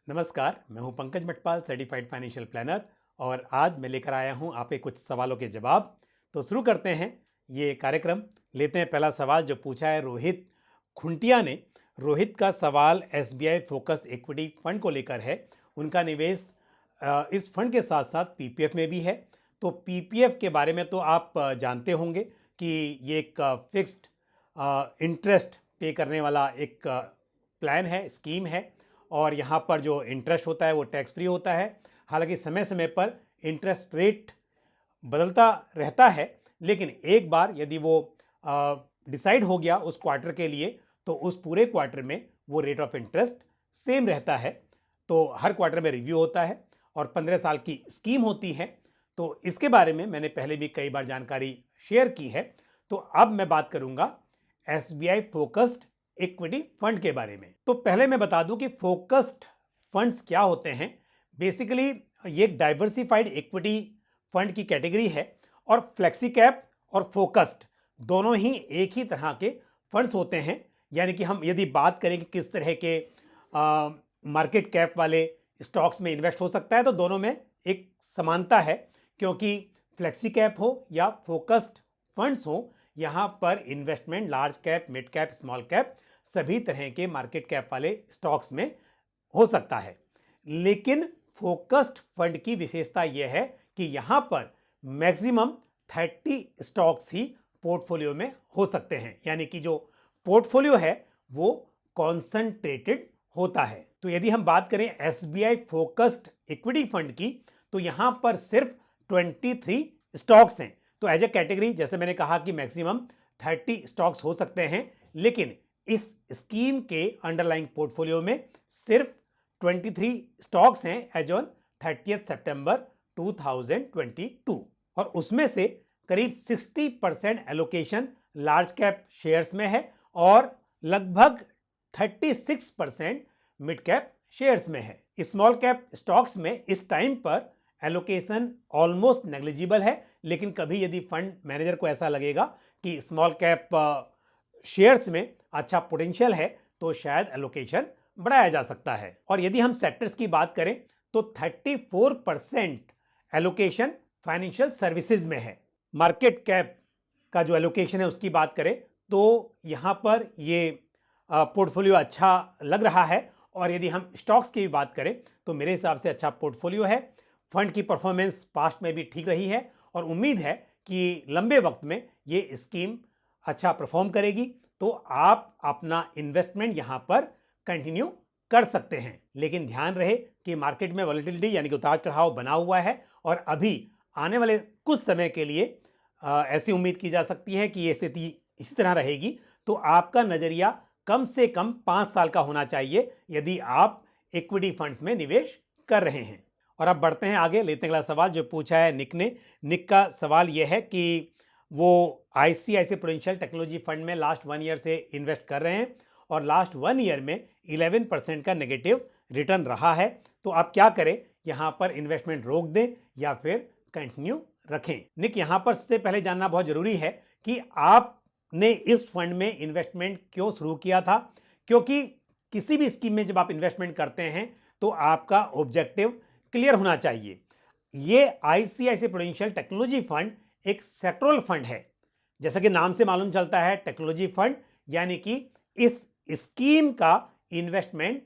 नमस्कार, मैं हूं Pankaj Matpal, certified financial planner और आज मैं लेकर आया हूं आपके कुछ सवालों के जवाब। तो शुरू करते हैं ये कार्यक्रम। लेते हैं पहला सवाल जो पूछा है रोहित खुंटिया ने। रोहित का सवाल एसबीआई फोकस इक्विटी फंड को लेकर है। उनका निवेश इस फंड के साथ साथ पीपीएफ में भी है। तो पीपीएफ के बारे में तो आप जानते होंगे कि ये एक फिक्स्ड इंटरेस्ट पे करने वाला एक प्लान है, स्कीम है और यहाँ पर जो इंटरेस्ट होता है वो टैक्स फ्री होता है। हालांकि समय समय पर इंटरेस्ट रेट बदलता रहता है, लेकिन एक बार यदि वो डिसाइड हो गया उस क्वार्टर के लिए तो उस पूरे क्वार्टर में वो रेट ऑफ इंटरेस्ट सेम रहता है। तो हर क्वार्टर में रिव्यू होता है और 15 साल की स्कीम होती है। तो इसके बारे में मैंने पहले भी कई बार जानकारी शेयर की है। तो अब मैं बात करूंगा एसबीआई फोकस्ड इक्विटी फंड के बारे में। तो पहले मैं बता दूं कि फोकस्ड फंड्स क्या होते हैं। बेसिकली ये एक डाइवर्सिफाइड इक्विटी फंड की कैटेगरी है और फ्लेक्सी कैप और फोकस्ड दोनों ही एक ही तरह के फंड्स होते हैं। यानी कि हम यदि बात करें कि किस तरह के मार्केट कैप वाले स्टॉक्स में इन्वेस्ट हो सकता है तो दोनों में एक समानता है, क्योंकि फ्लेक्सी कैप हो या फोकस्ड फंड्स हो, यहाँ पर investment large cap, mid cap, small cap सभी तरह के मार्केट कैप वाले स्टॉक्स में हो सकता है। लेकिन फोकस्ड फंड की विशेषता यह है कि यहाँ पर मैक्सिमम 30 स्टॉक्स ही पोर्टफोलियो में हो सकते हैं। यानी कि जो पोर्टफोलियो है वो कॉन्सेंट्रेटेड होता है। तो यदि हम बात करें एसबीआई फोकस्ड इक्विटी फंड की तो यहाँ पर सिर्फ 23 स्टॉक्स हैं। तो एज ए कैटेगरी जैसे मैंने कहा कि मैक्सिमम 30 स्टॉक्स हो सकते हैं, लेकिन इस स्कीम के अंडरलाइंग पोर्टफोलियो में सिर्फ 23 स्टॉक्स हैं एज ऑन 30 सितंबर 2022 और उसमें से करीब 60% एलोकेशन लार्ज कैप शेयर्स में है और लगभग 36% मिड कैप शेयर्स में है। स्मॉल कैप स्टॉक्स में इस टाइम पर एलोकेशन ऑलमोस्ट नेग्लिजिबल है, लेकिन कभी यदि फंड मैनेजर को ऐसा लगेगा कि स्मॉल कैप शेयर्स में अच्छा पोटेंशियल है तो शायद एलोकेशन बढ़ाया जा सकता है। और यदि हम सेक्टर्स की बात करें तो 34% एलोकेशन फाइनेंशियल सर्विसेज में है। मार्केट कैप का जो एलोकेशन है उसकी बात करें तो यहाँ पर ये पोर्टफोलियो अच्छा लग रहा है। और यदि हम स्टॉक्स की भी बात करें तो मेरे हिसाब से अच्छा पोर्टफोलियो है। फंड की परफॉर्मेंस पास्ट में भी ठीक रही है और उम्मीद है कि लंबे वक्त में ये स्कीम अच्छा परफॉर्म करेगी। तो आप अपना इन्वेस्टमेंट यहाँ पर कंटिन्यू कर सकते हैं, लेकिन ध्यान रहे कि मार्केट में वॉलेटिलिटी यानी कि उतार चढ़ाव बना हुआ है और अभी आने वाले कुछ समय के लिए ऐसी उम्मीद की जा सकती है कि ये स्थिति इसी तरह रहेगी। तो आपका नजरिया कम से कम 5 साल का होना चाहिए यदि आप इक्विटी फंड्स में निवेश कर रहे हैं। और अब बढ़ते हैं आगे, लेते हैं अगला सवाल जो पूछा है निक ने। निक का सवाल यह है कि वो आईसीआईसीआई प्रूडेंशियल टेक्नोलॉजी फंड में लास्ट 1 ईयर से इन्वेस्ट कर रहे हैं और लास्ट 1 ईयर में 11% का नेगेटिव रिटर्न रहा है। तो आप क्या करें, यहाँ पर इन्वेस्टमेंट रोक दें या फिर कंटिन्यू रखें? निक, यहाँ पर सबसे पहले जानना बहुत जरूरी है कि आपने इस फंड में इन्वेस्टमेंट क्यों शुरू किया था। क्योंकि किसी भी स्कीम में जब आप इन्वेस्टमेंट करते हैं तो आपका ऑब्जेक्टिव क्लियर होना चाहिए। ये आईसीआईसीआई प्रूडेंशियल टेक्नोलॉजी फंड एक सेक्टोरल फंड है। जैसा कि नाम से मालूम चलता है टेक्नोलॉजी फंड, यानी कि इस स्कीम का इन्वेस्टमेंट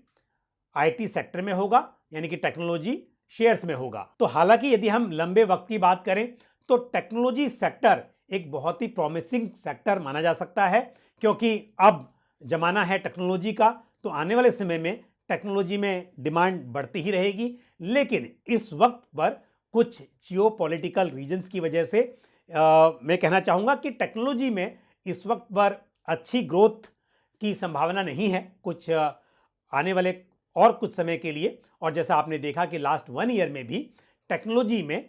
आईटी सेक्टर में होगा, यानी कि टेक्नोलॉजी शेयर्स में होगा। तो हालांकि यदि हम लंबे वक्त की बात करें तो टेक्नोलॉजी सेक्टर एक बहुत ही प्रॉमिसिंग सेक्टर माना जा सकता है, क्योंकि अब जमाना है टेक्नोलॉजी का। तो आने वाले समय में टेक्नोलॉजी में डिमांड बढ़ती ही रहेगी, लेकिन इस वक्त पर कुछ जियोपॉलिटिकल रीजंस की वजह से मैं कहना चाहूँगा कि टेक्नोलॉजी में इस वक्त पर अच्छी ग्रोथ की संभावना नहीं है कुछ आने वाले और कुछ समय के लिए। और जैसा आपने देखा कि लास्ट 1 ईयर में भी टेक्नोलॉजी में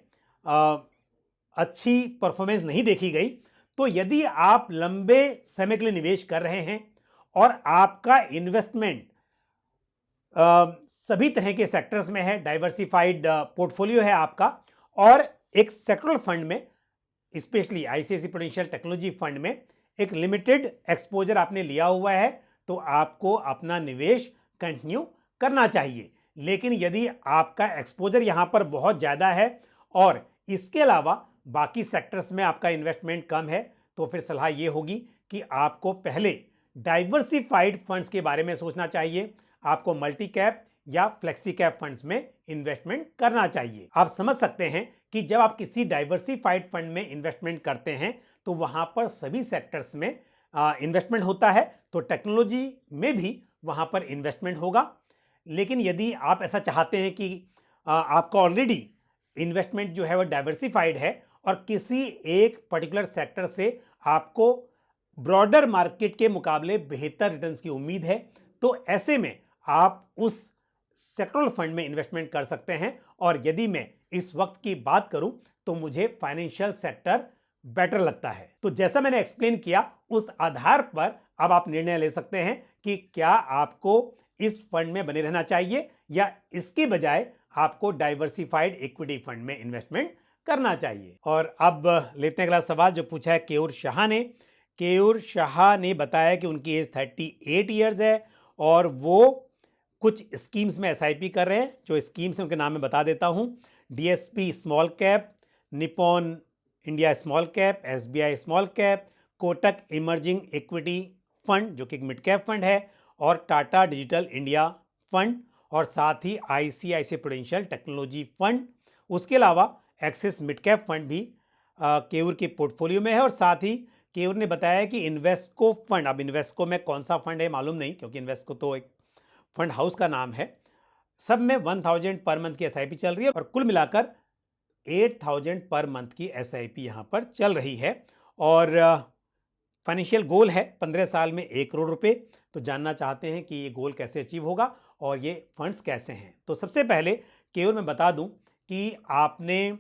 अच्छी परफॉर्मेंस नहीं देखी गई। तो यदि आप लंबे समय के लिए निवेश कर रहे हैं और आपका इन्वेस्टमेंट सभी तरह के सेक्टर्स में है, डाइवर्सिफाइड पोर्टफोलियो है आपका, और एक सेक्टरल फंड में specially ICICI prudential technology fund में एक लिमिटेड एक्सपोजर आपने लिया हुआ है, तो आपको अपना निवेश कंटिन्यू करना चाहिए। लेकिन यदि आपका एक्सपोजर यहां पर बहुत ज़्यादा है और इसके अलावा बाकी सेक्टर्स में आपका इन्वेस्टमेंट कम है, तो फिर सलाह ये होगी कि आपको पहले डाइवर्सिफाइड फंड्स के बारे में सोचना चाहिए। आपको मल्टी कैप या फ्लेक्सी कैप फंड्स में इन्वेस्टमेंट करना चाहिए। आप समझ सकते हैं कि जब आप किसी डाइवर्सिफाइड फंड में इन्वेस्टमेंट करते हैं तो वहां पर सभी सेक्टर्स में इन्वेस्टमेंट होता है, तो टेक्नोलॉजी में भी वहां पर इन्वेस्टमेंट होगा। लेकिन यदि आप ऐसा चाहते हैं कि आपका ऑलरेडी इन्वेस्टमेंट जो है वो डाइवर्सिफाइड है और किसी एक पर्टिकुलर सेक्टर से आपको ब्रॉडर मार्केट के मुकाबले बेहतर रिटर्न्स की उम्मीद है, तो ऐसे में आप उस सेक्टरल फंड में इन्वेस्टमेंट कर सकते हैं। और यदि मैं इस वक्त की बात करूं तो मुझे फाइनेंशियल सेक्टर बेटर लगता है। तो जैसा मैंने एक्सप्लेन किया, उस आधार पर अब आप निर्णय ले सकते हैं कि क्या आपको इस फंड में बने रहना चाहिए या इसके बजाय आपको डाइवर्सिफाइड इक्विटी फंड में इन्वेस्टमेंट करना चाहिए। और अब लेते हैं अगला सवाल जो पूछा है केयूर शाह ने। केयूर शाह ने बताया कि उनकी एज 38 ईयर्स है और वो कुछ स्कीम्स में एसआईपी कर रहे हैं। जो स्कीम्स हैं उनके नाम मैं बता देता हूं। DSP small cap, Nippon India small cap, SBI small cap, Kotak emerging equity fund जो कि एक मिड कैप फंड है, और टाटा डिजिटल इंडिया फंड, और साथ ही आईसीआईसीआई प्रूडेंशियल टेक्नोलॉजी फंड। उसके अलावा एक्सिस मिड कैप फंड भी केयूर के पोर्टफोलियो में है। और साथ ही केयूर ने बताया कि इन्वेस्को फंड, अब इन्वेस्को में कौन सा फंड है मालूम नहीं, क्योंकि इन्वेस्को तो एक फंड हाउस का नाम है, सब में 1000 पर मंथ की एसआईपी चल रही है और कुल मिलाकर 8000 पर मंथ की एसआईपी यहां पर चल रही है। और फाइनेंशियल गोल है 15 साल में 1 करोड़ रुपए। तो जानना चाहते हैं कि ये गोल कैसे अचीव होगा और ये फंड्स कैसे हैं। तो सबसे पहले केवल मैं बता दूं कि आपने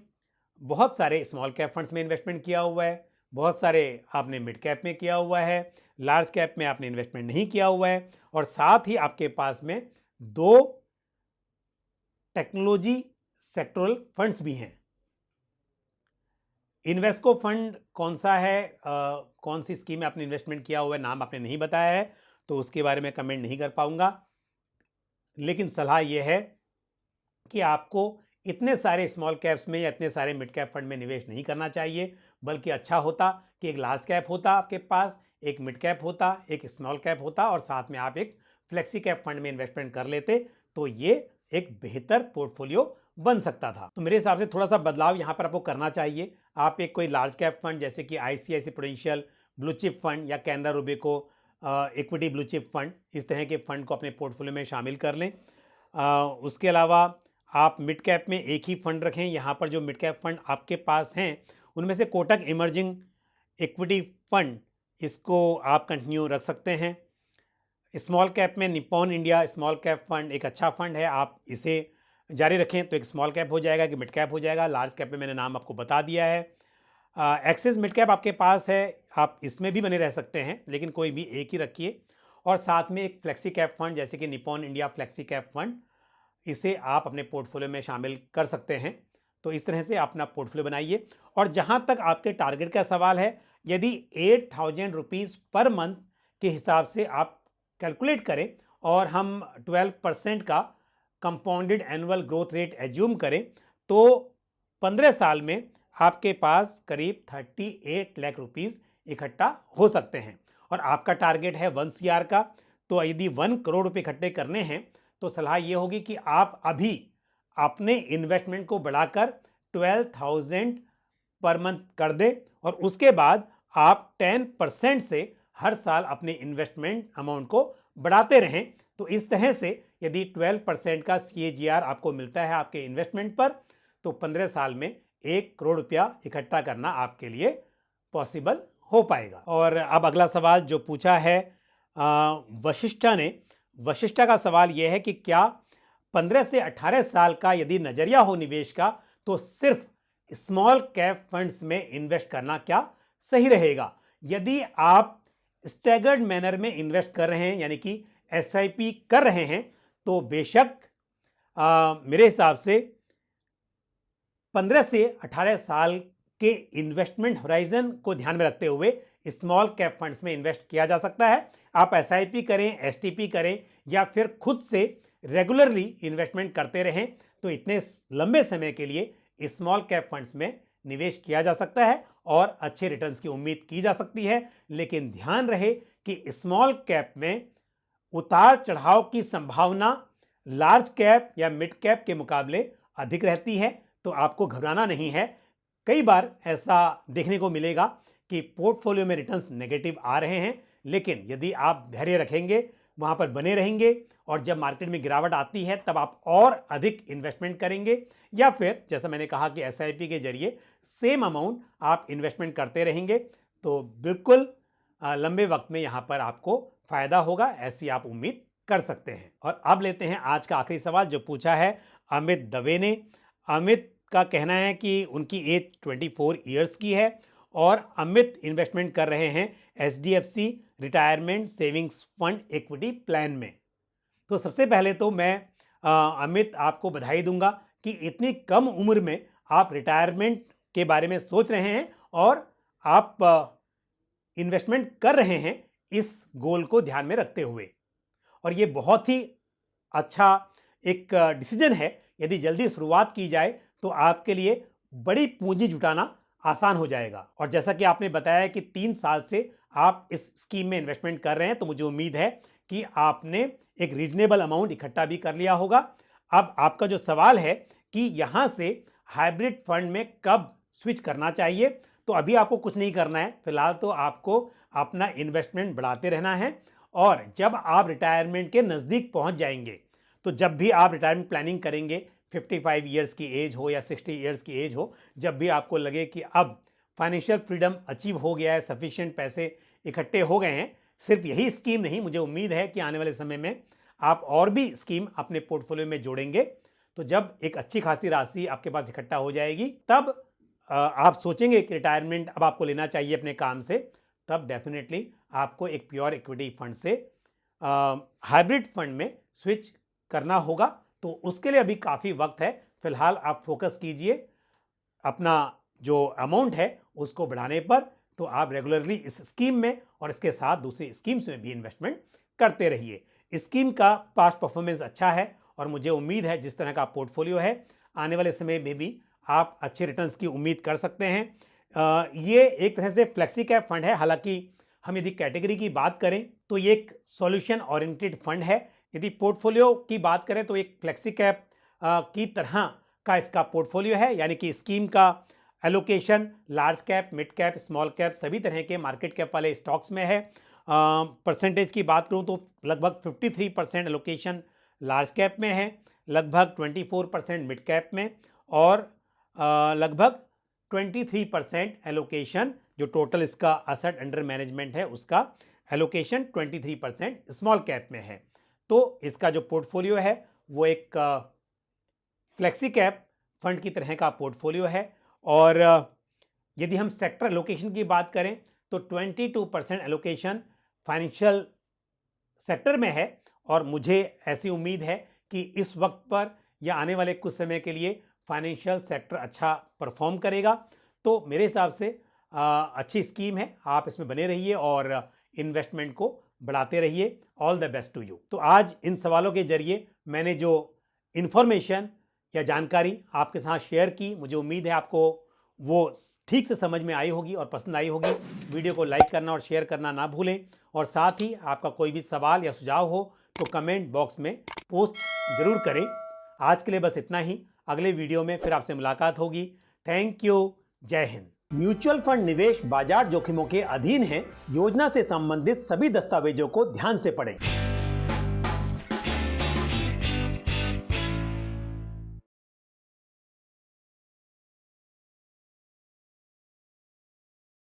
बहुत सारे स्मॉल कैप फंड्स में इन्वेस्टमेंट किया हुआ है, बहुत सारे आपने मिड कैप में किया हुआ है, लार्ज कैप में आपने इन्वेस्टमेंट नहीं किया हुआ है, और साथ ही आपके पास में 2 टेक्नोलॉजी सेक्टोरल फंड्स भी हैं। इन्वेस्को फंड कौन सा है, कौन सी स्कीम में आपने इन्वेस्टमेंट किया हुआ है, नाम आपने नहीं बताया है, तो उसके बारे में कमेंट नहीं कर पाऊंगा। लेकिन सलाह यह है कि आपको इतने सारे स्मॉल कैप्स में या इतने सारे मिड कैप फंड में निवेश नहीं करना चाहिए, बल्कि अच्छा होता कि एक लार्ज कैप होता आपके पास, एक मिड कैप होता, एक स्मॉल कैप होता, और साथ में आप एक फ्लेक्सी कैप फंड में इन्वेस्टमेंट कर लेते, तो ये एक बेहतर पोर्टफोलियो बन सकता था। तो मेरे हिसाब से थोड़ा सा बदलाव यहाँ पर आपको करना चाहिए। आप एक कोई लार्ज कैप फंड जैसे कि ICICI Prudential blue chip fund या Canara Robeco equity blue chip fund, इस तरह के फंड को अपने पोर्टफोलियो में शामिल कर लें। उसके अलावा आप मिड कैप में एक ही फंड रखें। यहाँ पर जो मिड कैप फंड आपके पास हैं उनमें से कोटक इमर्जिंग इक्विटी फंड, इसको आप कंटिन्यू रख सकते हैं। स्मॉल कैप में Nippon India small cap fund एक अच्छा फंड है, आप इसे जारी रखें तो एक स्मॉल कैप हो जाएगा कि मिड कैप हो जाएगा। लार्ज कैप में मैंने नाम आपको बता दिया है। एक्सिस मिड कैप आपके पास है, आप इसमें भी बने रह सकते हैं, लेकिन कोई भी एक ही रखिए। और साथ में एक फ्लेक्सी कैप फंड जैसे कि Nippon India flexi cap fund, इसे आप अपने पोर्टफोलियो में शामिल कर सकते हैं। तो इस तरह से अपना पोर्टफोलियो बनाइए। और जहां तक आपके टारगेट का सवाल है, यदि 8000 रुपीज़ पर मंथ के हिसाब से आप कैलकुलेट करें और हम 12% का compounded annual growth rate assume करें, तो 15 साल में आपके पास करीब 38 लाख रुपीज़ इकट्ठा हो सकते हैं। और आपका टारगेट है 1 CR का, तो यदि 1 करोड़ रुपए इकट्ठे करने हैं तो सलाह ये होगी कि आप अभी अपने इन्वेस्टमेंट को बढ़ाकर 12,000 पर मंथ कर दें और उसके बाद आप 10% से हर साल अपने इन्वेस्टमेंट अमाउंट को बढ़ाते रहें। तो इस तरह से यदि 12% का CAGR आपको मिलता है आपके इन्वेस्टमेंट पर, तो 15 साल में 1 करोड़ रुपया इकट्ठा करना आपके लिए पॉसिबल हो पाएगा। और अब अगला सवाल जो पूछा है वशिष्ठा ने, वशिष्ठा का सवाल यह है कि क्या 15 से 18 साल का यदि नजरिया हो निवेश का, तो सिर्फ स्मॉल कैप फंड्स में इन्वेस्ट करना क्या सही रहेगा। यदि आप स्टैगर्ड मैनर में इन्वेस्ट कर रहे हैं, यानी कि SIP कर रहे हैं, तो बेशक मेरे हिसाब से 15 से 18 साल के इन्वेस्टमेंट होराइजन को ध्यान में रखते हुए स्मॉल कैप फंड्स में इन्वेस्ट किया जा सकता है। आप SIP करें, STP करें या फिर खुद से रेगुलरली इन्वेस्टमेंट करते रहें तो इतने लंबे समय के लिए स्मॉल कैप फंड्स में निवेश किया जा सकता है और अच्छे रिटर्न्स की उम्मीद की जा सकती है। लेकिन ध्यान रहे कि स्मॉल कैप में उतार चढ़ाव की संभावना लार्ज कैप या मिड कैप के मुकाबले अधिक रहती है, तो आपको घबराना नहीं है। कई बार ऐसा देखने को मिलेगा कि पोर्टफोलियो में रिटर्न्स नेगेटिव आ रहे हैं, लेकिन यदि आप धैर्य रखेंगे, वहां पर बने रहेंगे और जब मार्केट में गिरावट आती है तब आप और अधिक इन्वेस्टमेंट करेंगे, या फिर जैसा मैंने कहा कि एसआईपी के जरिए सेम अमाउंट आप इन्वेस्टमेंट करते रहेंगे, तो बिल्कुल लंबे वक्त में यहां पर आपको फायदा होगा, ऐसी आप उम्मीद कर सकते हैं। और अब लेते हैं आज का आखिरी सवाल जो पूछा है अमित दवे ने। अमित का कहना है कि उनकी एज 24 ईयर्स की है और अमित इन्वेस्टमेंट कर रहे हैं HDFC retirement savings fund equity plan में। तो सबसे पहले तो मैं अमित आपको बधाई दूंगा कि इतनी कम उम्र में आप रिटायरमेंट के बारे में सोच रहे हैं और आप इन्वेस्टमेंट कर रहे हैं इस गोल को ध्यान में रखते हुए, और ये बहुत ही अच्छा एक डिसीजन है। यदि जल्दी शुरुआत की जाए तो आपके लिए बड़ी पूंजी जुटाना आसान हो जाएगा। और जैसा कि आपने बताया कि 3 साल से आप इस स्कीम में इन्वेस्टमेंट कर रहे हैं, तो मुझे उम्मीद है कि आपने एक रीजनेबल अमाउंट इकट्ठा भी कर लिया होगा। अब आपका जो सवाल है कि यहां से हाइब्रिड फंड में कब स्विच करना चाहिए, तो अभी आपको कुछ नहीं करना है। फिलहाल तो आपको अपना इन्वेस्टमेंट बढ़ाते रहना है, और जब आप रिटायरमेंट के नज़दीक पहुंच जाएंगे, तो जब भी आप रिटायरमेंट प्लानिंग करेंगे, 55 ईयर्स की एज हो या 60 ईयर्स की एज हो, जब भी आपको लगे कि अब फाइनेंशियल फ्रीडम अचीव हो गया है, सफिशिएंट पैसे इकट्ठे हो गए हैं, सिर्फ यही स्कीम नहीं, मुझे उम्मीद है कि आने वाले समय में आप और भी स्कीम अपने पोर्टफोलियो में जोड़ेंगे, तो जब एक अच्छी खासी राशि आपके पास इकट्ठा हो जाएगी, तब आप सोचेंगे कि रिटायरमेंट अब आपको लेना चाहिए अपने काम से, तब डेफिनेटली आपको एक प्योर इक्विटी फंड से हाइब्रिड फंड में स्विच करना होगा। तो उसके लिए अभी काफ़ी वक्त है। फिलहाल आप फोकस कीजिए अपना जो अमाउंट है उसको बढ़ाने पर, तो आप रेगुलरली इस स्कीम में और इसके साथ दूसरी स्कीम्स में भी इन्वेस्टमेंट करते रहिए। स्कीम का पास्ट परफॉर्मेंस अच्छा है और मुझे उम्मीद है जिस तरह का पोर्टफोलियो है, आने वाले समय में भी आप अच्छे रिटर्न्स की उम्मीद कर सकते हैं। ये एक तरह से फ्लेक्सी कैप फंड है। हालांकि हम यदि कैटेगरी की बात करें तो ये एक सॉल्यूशन ओरिएंटेड फंड है। यदि पोर्टफोलियो की बात करें तो एक फ्लेक्सी कैप की तरह का इसका पोर्टफोलियो है, यानी कि स्कीम का allocation large cap, mid cap, small cap सभी तरह के मार्केट कैप वाले स्टॉक्स में है। परसेंटेज की बात करूं तो लगभग 53% एलोकेशन लार्ज कैप में है, लगभग 24% मिड कैप में, और लगभग 23% एलोकेशन जो टोटल इसका असेट अंडर मैनेजमेंट है उसका एलोकेशन 23% स्मॉल कैप में है। तो इसका जो पोर्टफोलियो है वो एक फ्लेक्सी कैप फंड की तरह का पोर्टफोलियो है। और यदि हम सेक्टर एलोकेशन की बात करें तो 22% एलोकेशन फाइनेंशियल सेक्टर में है, और मुझे ऐसी उम्मीद है कि इस वक्त पर या आने वाले कुछ समय के लिए फाइनेंशियल सेक्टर अच्छा परफॉर्म करेगा। तो मेरे हिसाब से अच्छी स्कीम है, आप इसमें बने रहिए और इन्वेस्टमेंट को बढ़ाते रहिए। All the best to you. तो आज इन सवालों के जरिए मैंने जो इन्फॉर्मेशन या जानकारी आपके साथ शेयर की, मुझे उम्मीद है आपको वो ठीक से समझ में आई होगी और पसंद आई होगी। वीडियो को लाइक करना और शेयर करना ना भूलें, और साथ ही आपका कोई भी सवाल या सुझाव हो तो कमेंट बॉक्स में पोस्ट जरूर करें। आज के लिए बस इतना ही। अगले वीडियो में फिर आपसे मुलाकात होगी। Thank you. जय हिंद। म्यूचुअल फंड निवेश बाजार जोखिमों के अधीन है। योजना से संबंधित सभी दस्तावेजों को ध्यान से पढ़ें।